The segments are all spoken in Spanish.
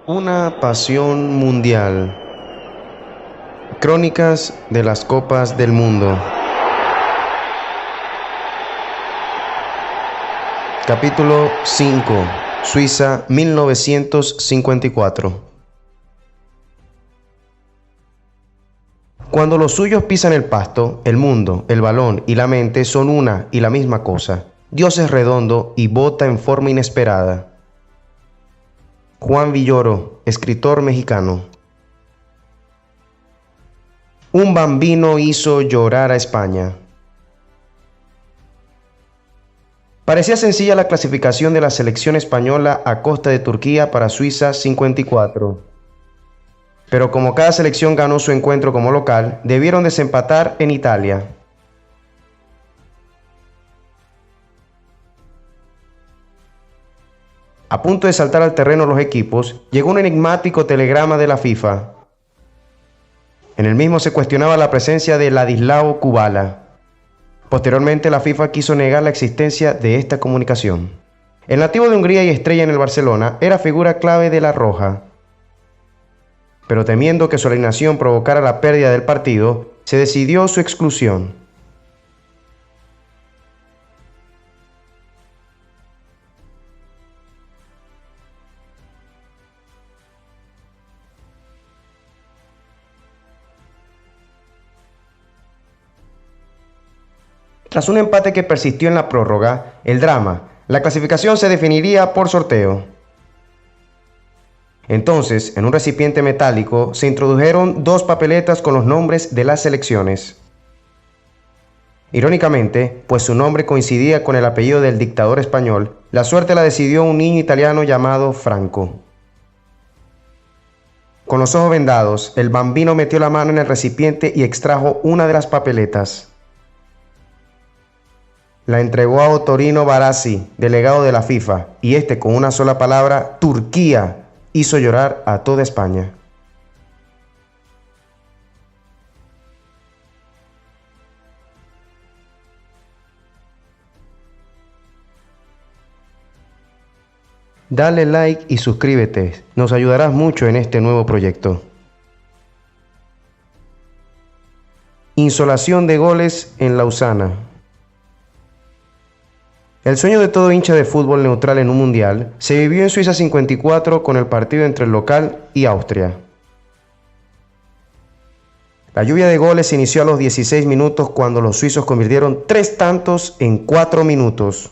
Una pasión mundial. Crónicas de las Copas del Mundo. Capítulo 5. Suiza 1954. Cuando los suyos pisan el pasto, el mundo, el balón y la mente son una y la misma cosa. Dios es redondo y bota en forma inesperada. Juan Villoro, escritor mexicano. Un bambino hizo llorar a España. Parecía sencilla la clasificación de la selección española a costa de Turquía para Suiza 54. Pero como cada selección ganó su encuentro como local, debieron desempatar en Italia. A punto de saltar al terreno los equipos, llegó un enigmático telegrama de la FIFA. En el mismo se cuestionaba la presencia de Ladislao Kubala. Posteriormente, la FIFA quiso negar la existencia de esta comunicación. El nativo de Hungría y estrella en el Barcelona era figura clave de la Roja. Pero temiendo que su alineación provocara la pérdida del partido, se decidió su exclusión. Tras un empate que persistió en la prórroga, el drama, la clasificación se definiría por sorteo. Entonces, en un recipiente metálico, se introdujeron dos papeletas con los nombres de las selecciones. Irónicamente, pues su nombre coincidía con el apellido del dictador español, la suerte la decidió un niño italiano llamado Franco. Con los ojos vendados, el bambino metió la mano en el recipiente y extrajo una de las papeletas. La entregó a Ottorino Barassi, delegado de la FIFA, y este con una sola palabra, Turquía, hizo llorar a toda España. Dale like y suscríbete, nos ayudarás mucho en este nuevo proyecto. Insolación de goles en Lausana. El sueño de todo hincha de fútbol neutral en un mundial se vivió en Suiza 54 con el partido entre el local y Austria. La lluvia de goles se inició a los 16 minutos cuando los suizos convirtieron 3 tantos en 4 minutos.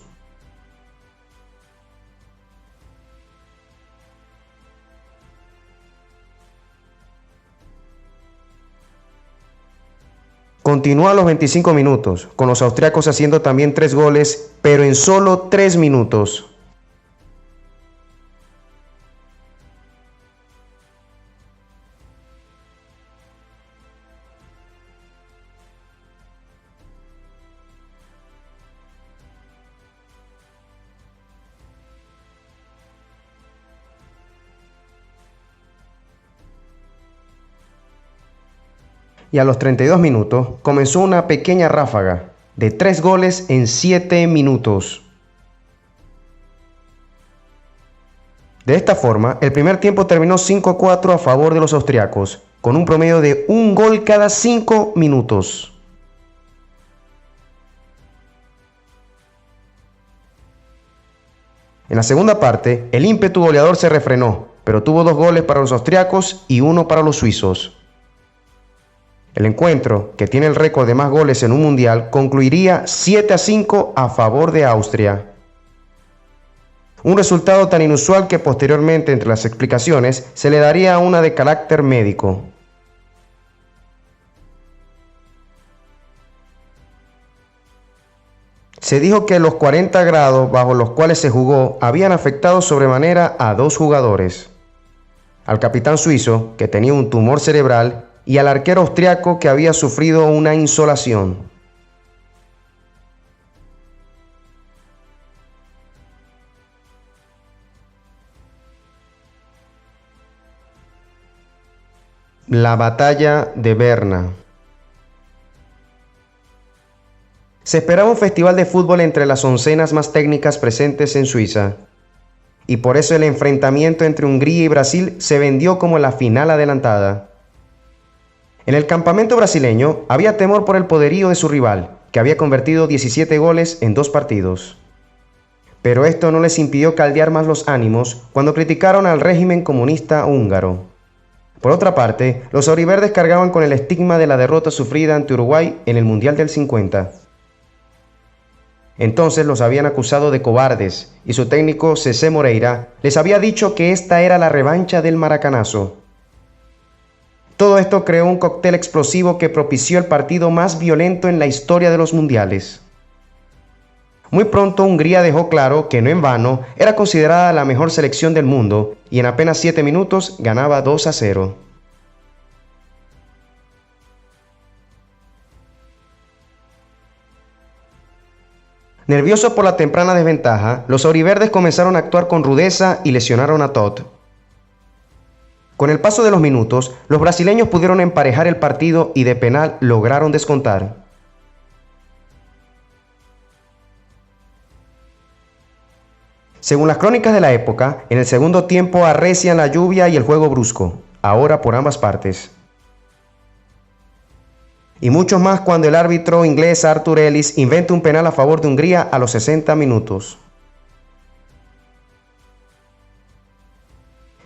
Continuó a los 25 minutos, con los austriacos haciendo también 3 goles, pero en solo 3 minutos. Y a los 32 minutos comenzó una pequeña ráfaga de 3 goles en 7 minutos. De esta forma, el primer tiempo terminó 5-4 a favor de los austriacos, con un promedio de un gol cada 5 minutos. En la segunda parte, el ímpetu goleador se refrenó, pero tuvo 2 goles para los austriacos y 1 para los suizos. El encuentro, que tiene el récord de más goles en un mundial, concluiría 7-5 a favor de Austria. Un resultado tan inusual que posteriormente, entre las explicaciones, se le daría una de carácter médico. Se dijo que los 40 grados bajo los cuales se jugó habían afectado sobremanera a 2 jugadores. Al capitán suizo, que tenía un tumor cerebral, y al arquero austriaco que había sufrido una insolación. La batalla de Berna. Se esperaba un festival de fútbol entre las oncenas más técnicas presentes en Suiza. y por eso el enfrentamiento entre Hungría y Brasil se vendió como la final adelantada. En el campamento brasileño había temor por el poderío de su rival, que había convertido 17 goles en 2 partidos. Pero esto no les impidió caldear más los ánimos cuando criticaron al régimen comunista húngaro. Por otra parte, los auriverdes cargaban con el estigma de la derrota sufrida ante Uruguay en el Mundial del 50. Entonces los habían acusado de cobardes y su técnico Cecé Moreira les había dicho que esta era la revancha del maracanazo. Todo esto creó un cóctel explosivo que propició el partido más violento en la historia de los mundiales. Muy pronto Hungría dejó claro que no en vano era considerada la mejor selección del mundo y en apenas 7 minutos ganaba 2-0. Nerviosos por la temprana desventaja, los auriverdes comenzaron a actuar con rudeza y lesionaron a Todd. Con el paso de los minutos, los brasileños pudieron emparejar el partido y de penal lograron descontar. Según las crónicas de la época, en el segundo tiempo arrecian la lluvia y el juego brusco, ahora por ambas partes. Y muchos más cuando el árbitro inglés Arthur Ellis inventa un penal a favor de Hungría a los 60 minutos.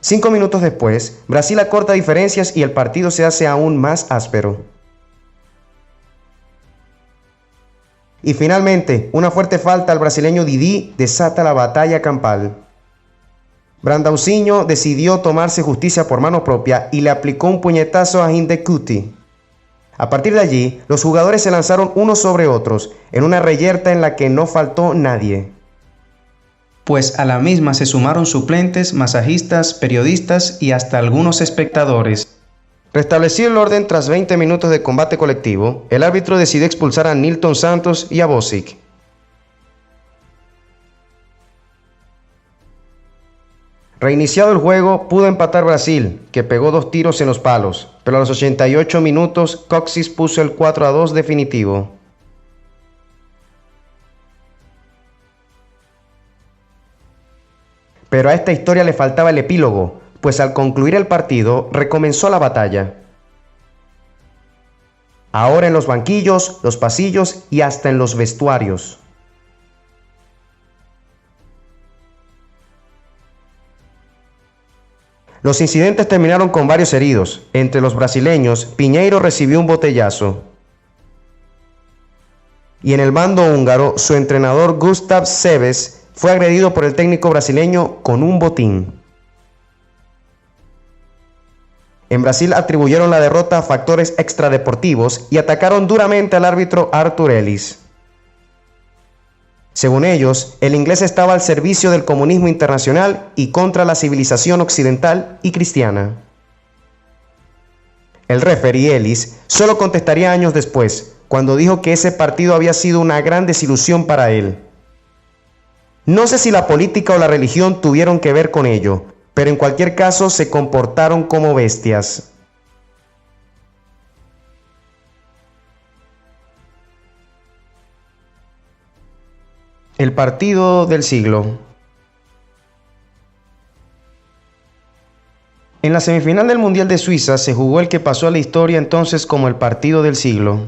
5 minutos después, Brasil acorta diferencias y el partido se hace aún más áspero. Y finalmente, una fuerte falta al brasileño Didi desata la batalla campal. Brandausinho decidió tomarse justicia por mano propia y le aplicó un puñetazo a Hindekuti. A partir de allí, los jugadores se lanzaron unos sobre otros, en una reyerta en la que no faltó nadie. Pues a la misma se sumaron suplentes, masajistas, periodistas y hasta algunos espectadores. Restablecido el orden tras 20 minutos de combate colectivo, el árbitro decidió expulsar a Nilton Santos y a Bosic. Reiniciado el juego, pudo empatar Brasil, que pegó 2 tiros en los palos, pero a los 88 minutos Coxis puso el 4-2 definitivo. Pero a esta historia le faltaba el epílogo, pues al concluir el partido recomenzó la batalla. Ahora en los banquillos, los pasillos y hasta en los vestuarios. Los incidentes terminaron con varios heridos. Entre los brasileños, Piñeiro recibió un botellazo. Y en el bando húngaro, su entrenador Gustav Seves fue agredido por el técnico brasileño con un botín. En Brasil atribuyeron la derrota a factores extradeportivos y atacaron duramente al árbitro Arthur Ellis. Según ellos, el inglés estaba al servicio del comunismo internacional y contra la civilización occidental y cristiana. El referee Ellis solo contestaría años después, cuando dijo que ese partido había sido una gran desilusión para él. No sé si la política o la religión tuvieron que ver con ello, pero en cualquier caso se comportaron como bestias. El partido del siglo. En la semifinal del Mundial de Suiza se jugó el que pasó a la historia entonces como el partido del siglo.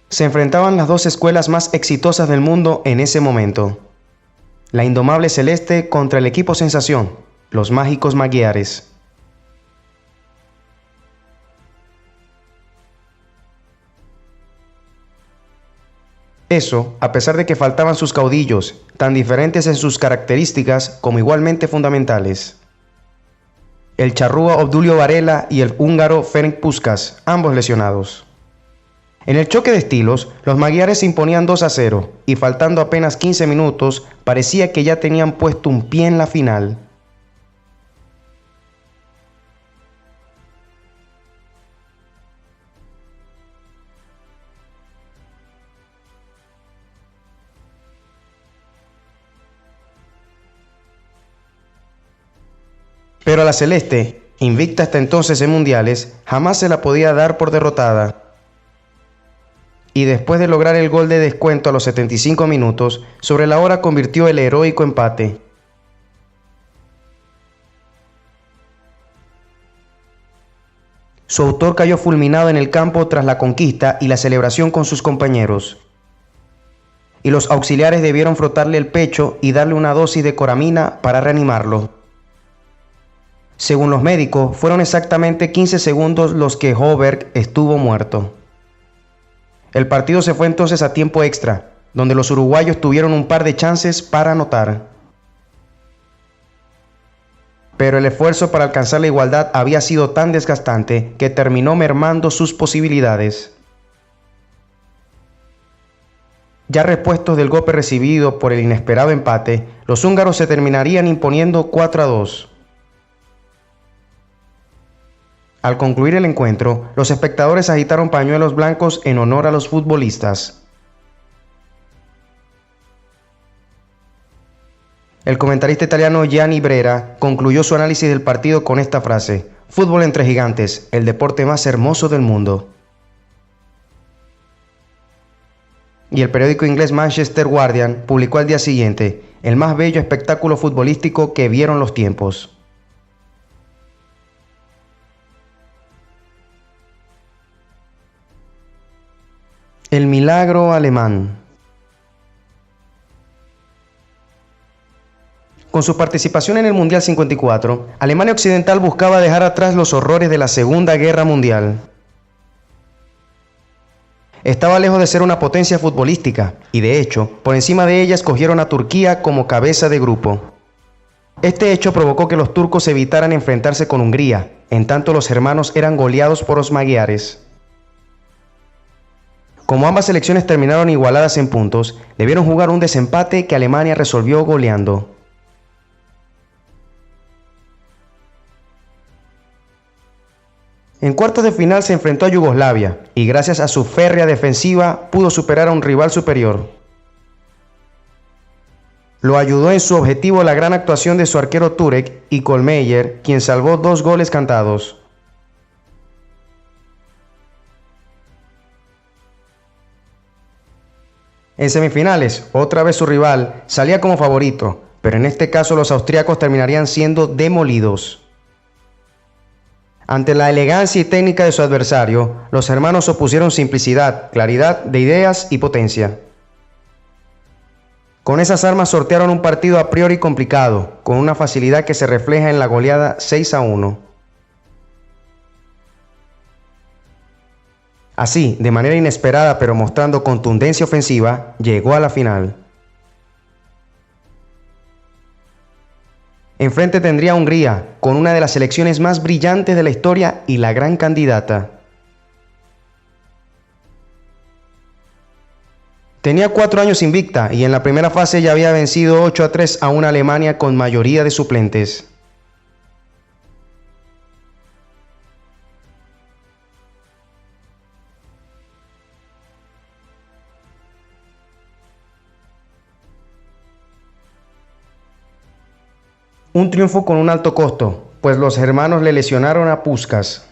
Se enfrentaban las 2 escuelas más exitosas del mundo en ese momento. La indomable celeste contra el equipo sensación, los mágicos magiares. Eso, a pesar de que faltaban sus caudillos, tan diferentes en sus características como igualmente fundamentales. El charrúa Obdulio Varela y el húngaro Ferenc Puskás, ambos lesionados. En el choque de estilos, los magiares se imponían 2-0 y faltando apenas 15 minutos, parecía que ya tenían puesto un pie en la final. Pero a la celeste, invicta hasta entonces en mundiales, jamás se la podía dar por derrotada. y después de lograr el gol de descuento a los 75 minutos, sobre la hora convirtió el heroico empate. Su autor cayó fulminado en el campo tras la conquista y la celebración con sus compañeros. Y los auxiliares debieron frotarle el pecho y darle una dosis de coramina para reanimarlo. Según los médicos, fueron exactamente 15 segundos los que Hoberg estuvo muerto. El partido se fue entonces a tiempo extra, donde los uruguayos tuvieron un par de chances para anotar. Pero el esfuerzo para alcanzar la igualdad había sido tan desgastante que terminó mermando sus posibilidades. Ya repuestos del golpe recibido por el inesperado empate, los húngaros se terminarían imponiendo 4-2. Al concluir el encuentro, los espectadores agitaron pañuelos blancos en honor a los futbolistas. El comentarista italiano Gianni Brera concluyó su análisis del partido con esta frase: "Fútbol entre gigantes, el deporte más hermoso del mundo". Y el periódico inglés Manchester Guardian publicó al día siguiente: "El más bello espectáculo futbolístico que vieron los tiempos". El milagro alemán. Con su participación en el Mundial 54, Alemania Occidental buscaba dejar atrás los horrores de la Segunda Guerra Mundial. Estaba lejos de ser una potencia futbolística, y de hecho, por encima de ella escogieron a Turquía como cabeza de grupo. Este hecho provocó que los turcos evitaran enfrentarse con Hungría, en tanto los germanos eran goleados por los magyares. Como ambas selecciones terminaron igualadas en puntos, debieron jugar un desempate que Alemania resolvió goleando. En cuartos de final se enfrentó a Yugoslavia y gracias a su férrea defensiva pudo superar a un rival superior. Lo ayudó en su objetivo la gran actuación de su arquero Turek y Kohlmeier, quien salvó 2 goles cantados. En semifinales, otra vez su rival salía como favorito, pero en este caso los austríacos terminarían siendo demolidos. Ante la elegancia y técnica de su adversario, los hermanos opusieron simplicidad, claridad de ideas y potencia. Con esas armas sortearon un partido a priori complicado, con una facilidad que se refleja en la goleada 6-1. Así, de manera inesperada pero mostrando contundencia ofensiva, llegó a la final. Enfrente tendría a Hungría, con una de las selecciones más brillantes de la historia y la gran candidata. Tenía 4 años invicta y en la primera fase ya había vencido 8-3 a una Alemania con mayoría de suplentes. Un triunfo con un alto costo, pues los germanos le lesionaron a Puskás.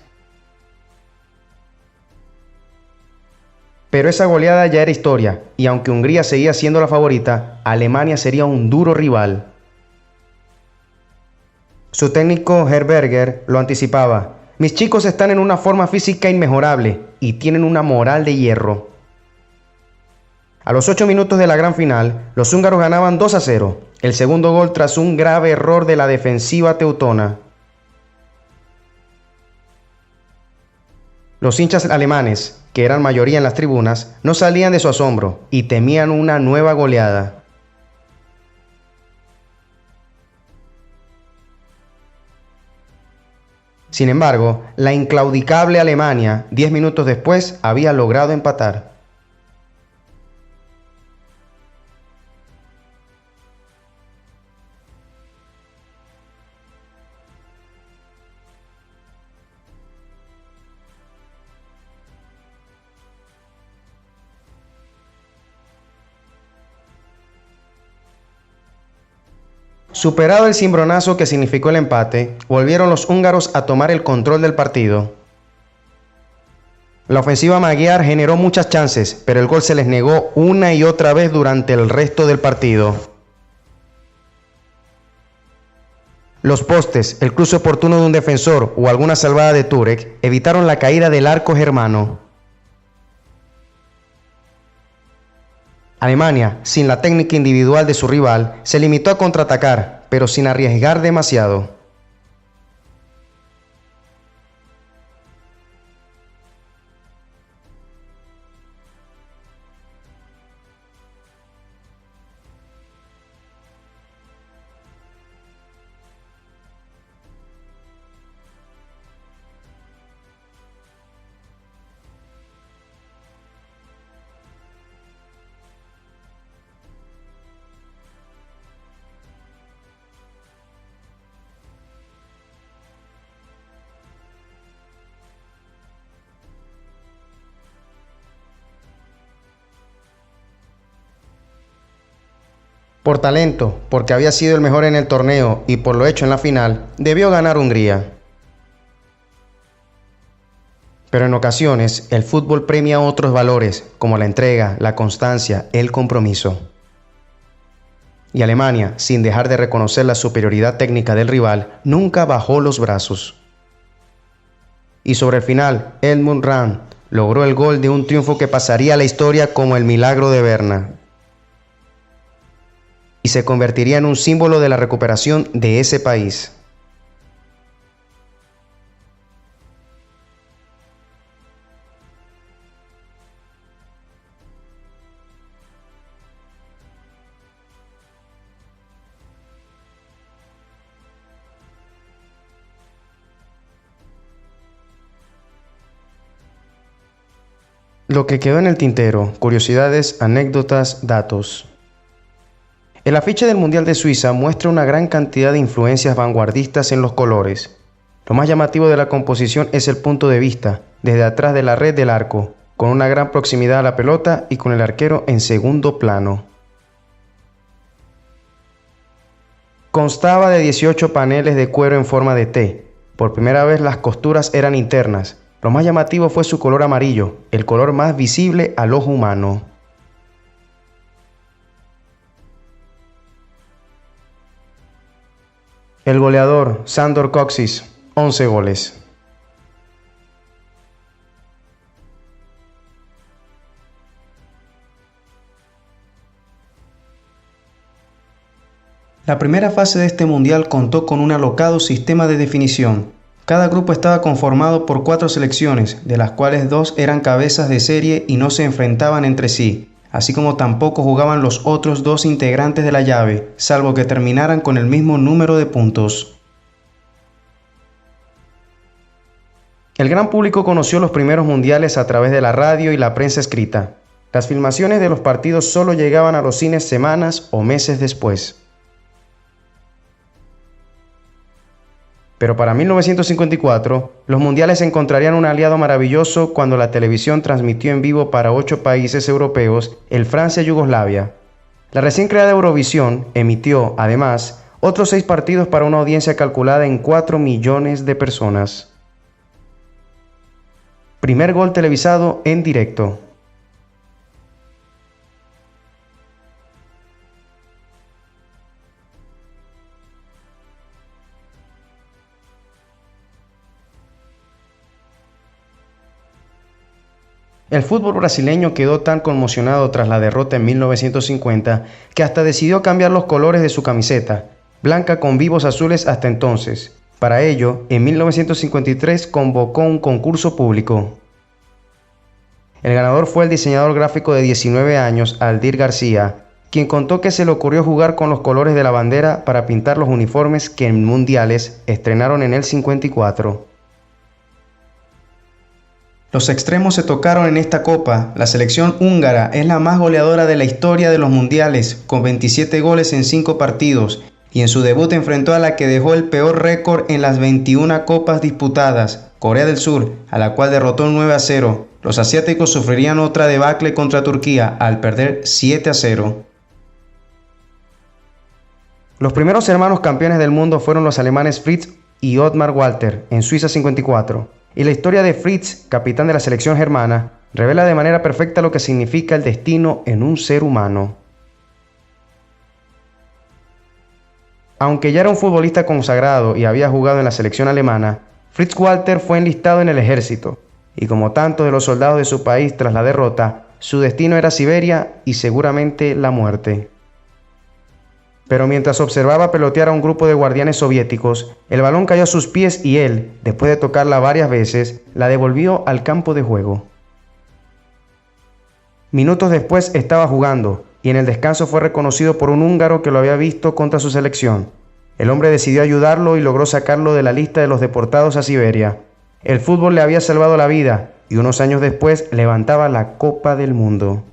Pero esa goleada ya era historia, y aunque Hungría seguía siendo la favorita, Alemania sería un duro rival. Su técnico Herberger lo anticipaba: "Mis chicos están en una forma física inmejorable y tienen una moral de hierro". A los 8 minutos de la gran final, los húngaros ganaban 2-0, el segundo gol tras un grave error de la defensiva teutona. Los hinchas alemanes, que eran mayoría en las tribunas, no salían de su asombro y temían una nueva goleada. Sin embargo, la inclaudicable Alemania, 10 minutos después, había logrado empatar. Superado el cimbronazo que significó el empate, volvieron los húngaros a tomar el control del partido. La ofensiva magyar generó muchas chances, pero el gol se les negó una y otra vez durante el resto del partido. Los postes, el cruce oportuno de un defensor o alguna salvada de Turek evitaron la caída del arco germano. Alemania, sin la técnica individual de su rival, se limitó a contraatacar, pero sin arriesgar demasiado. Por talento, porque había sido el mejor en el torneo y por lo hecho en la final, debió ganar Hungría. Pero en ocasiones, el fútbol premia otros valores, como la entrega, la constancia, el compromiso. Y Alemania, sin dejar de reconocer la superioridad técnica del rival, nunca bajó los brazos. Y sobre el final, Edmund Rahn logró el gol de un triunfo que pasaría a la historia como el milagro de Berna. Y se convertiría en un símbolo de la recuperación de ese país. Lo que quedó en el tintero, curiosidades, anécdotas, datos. El afiche del Mundial de Suiza muestra una gran cantidad de influencias vanguardistas en los colores. Lo más llamativo de la composición es el punto de vista, desde atrás de la red del arco, con una gran proximidad a la pelota y con el arquero en segundo plano. Constaba de 18 paneles de cuero en forma de T. Por primera vez las costuras eran internas. Lo más llamativo fue su color amarillo, el color más visible al ojo humano. El goleador, Sándor Kocsis, 11 goles. La primera fase de este mundial contó con un alocado sistema de definición. Cada grupo estaba conformado por 4 selecciones, de las cuales 2 eran cabezas de serie y no se enfrentaban entre sí, así como tampoco jugaban los otros 2 integrantes de la llave, salvo que terminaran con el mismo número de puntos. El gran público conoció los primeros mundiales a través de la radio y la prensa escrita. Las filmaciones de los partidos solo llegaban a los cines semanas o meses después. Pero para 1954, los mundiales encontrarían un aliado maravilloso cuando la televisión transmitió en vivo para 8 países europeos el Francia-Yugoslavia. La recién creada Eurovisión emitió, además, otros 6 partidos para una audiencia calculada en 4 millones de personas. Primer gol televisado en directo. El fútbol brasileño quedó tan conmocionado tras la derrota en 1950 que hasta decidió cambiar los colores de su camiseta, blanca con vivos azules hasta entonces. Para ello, en 1953 convocó un concurso público. El ganador fue el diseñador gráfico de 19 años, Aldir García, quien contó que se le ocurrió jugar con los colores de la bandera para pintar los uniformes que en mundiales estrenaron en el 54. Los extremos se tocaron en esta copa. La selección húngara es la más goleadora de la historia de los mundiales, con 27 goles en 5 partidos, y en su debut enfrentó a la que dejó el peor récord en las 21 copas disputadas, Corea del Sur, a la cual derrotó 9-0. Los asiáticos sufrirían otra debacle contra Turquía, al perder 7-0. Los primeros hermanos campeones del mundo fueron los alemanes Fritz y Ottmar Walter, en Suiza 54. Y la historia de Fritz, capitán de la selección germana, revela de manera perfecta lo que significa el destino en un ser humano. Aunque ya era un futbolista consagrado y había jugado en la selección alemana, Fritz Walter fue enlistado en el ejército, y como tantos de los soldados de su país tras la derrota, su destino era Siberia y seguramente la muerte. Pero mientras observaba pelotear a un grupo de guardianes soviéticos, el balón cayó a sus pies y él, después de tocarla varias veces, la devolvió al campo de juego. Minutos después estaba jugando, y en el descanso fue reconocido por un húngaro que lo había visto contra su selección. El hombre decidió ayudarlo y logró sacarlo de la lista de los deportados a Siberia. El fútbol le había salvado la vida, y unos años después levantaba la Copa del Mundo.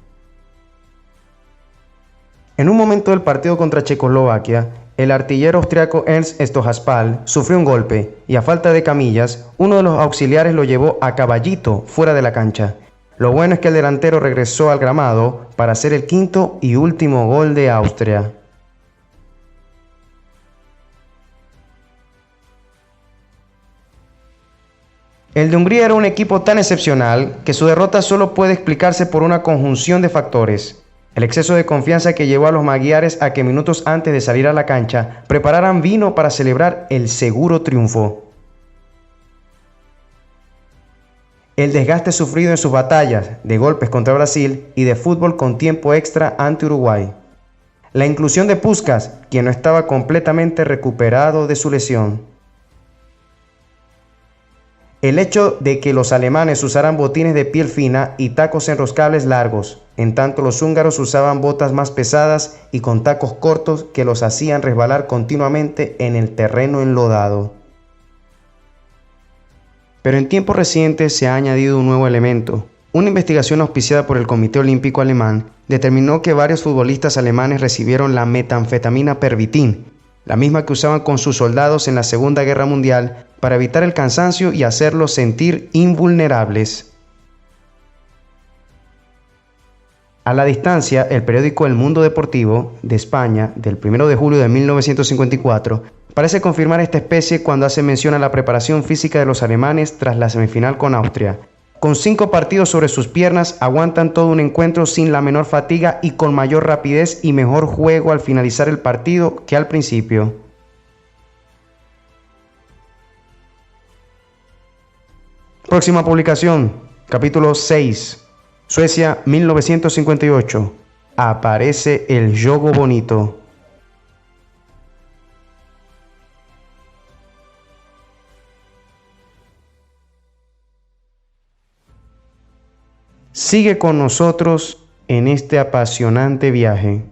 En un momento del partido contra Checoslovaquia, el artillero austriaco Ernst Stohaspal sufrió un golpe y a falta de camillas, uno de los auxiliares lo llevó a caballito fuera de la cancha. Lo bueno es que el delantero regresó al gramado para hacer el quinto y último gol de Austria. El de Hungría era un equipo tan excepcional que su derrota solo puede explicarse por una conjunción de factores. El exceso de confianza que llevó a los magiares a que minutos antes de salir a la cancha prepararan vino para celebrar el seguro triunfo. El desgaste sufrido en sus batallas de golpes contra Brasil y de fútbol con tiempo extra ante Uruguay. La inclusión de Puskás, quien no estaba completamente recuperado de su lesión. El hecho de que los alemanes usaran botines de piel fina y tacos enroscables largos, en tanto los húngaros usaban botas más pesadas y con tacos cortos que los hacían resbalar continuamente en el terreno enlodado. Pero en tiempos recientes se ha añadido un nuevo elemento. Una investigación auspiciada por el Comité Olímpico Alemán determinó que varios futbolistas alemanes recibieron la metanfetamina Pervitin, la misma que usaban con sus soldados en la Segunda Guerra Mundial para evitar el cansancio y hacerlos sentir invulnerables. A la distancia, el periódico El Mundo Deportivo de España, del 1 de julio de 1954, parece confirmar esta especie cuando hace mención a la preparación física de los alemanes tras la semifinal con Austria. Con 5 partidos sobre sus piernas, aguantan todo un encuentro sin la menor fatiga y con mayor rapidez y mejor juego al finalizar el partido que al principio. Próxima publicación, capítulo 6, Suecia 1958. Aparece el yogo bonito. Sigue con nosotros en este apasionante viaje.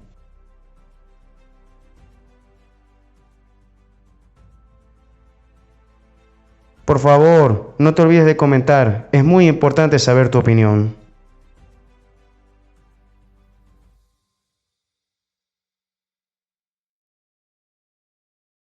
Por favor, no te olvides de comentar, es muy importante saber tu opinión.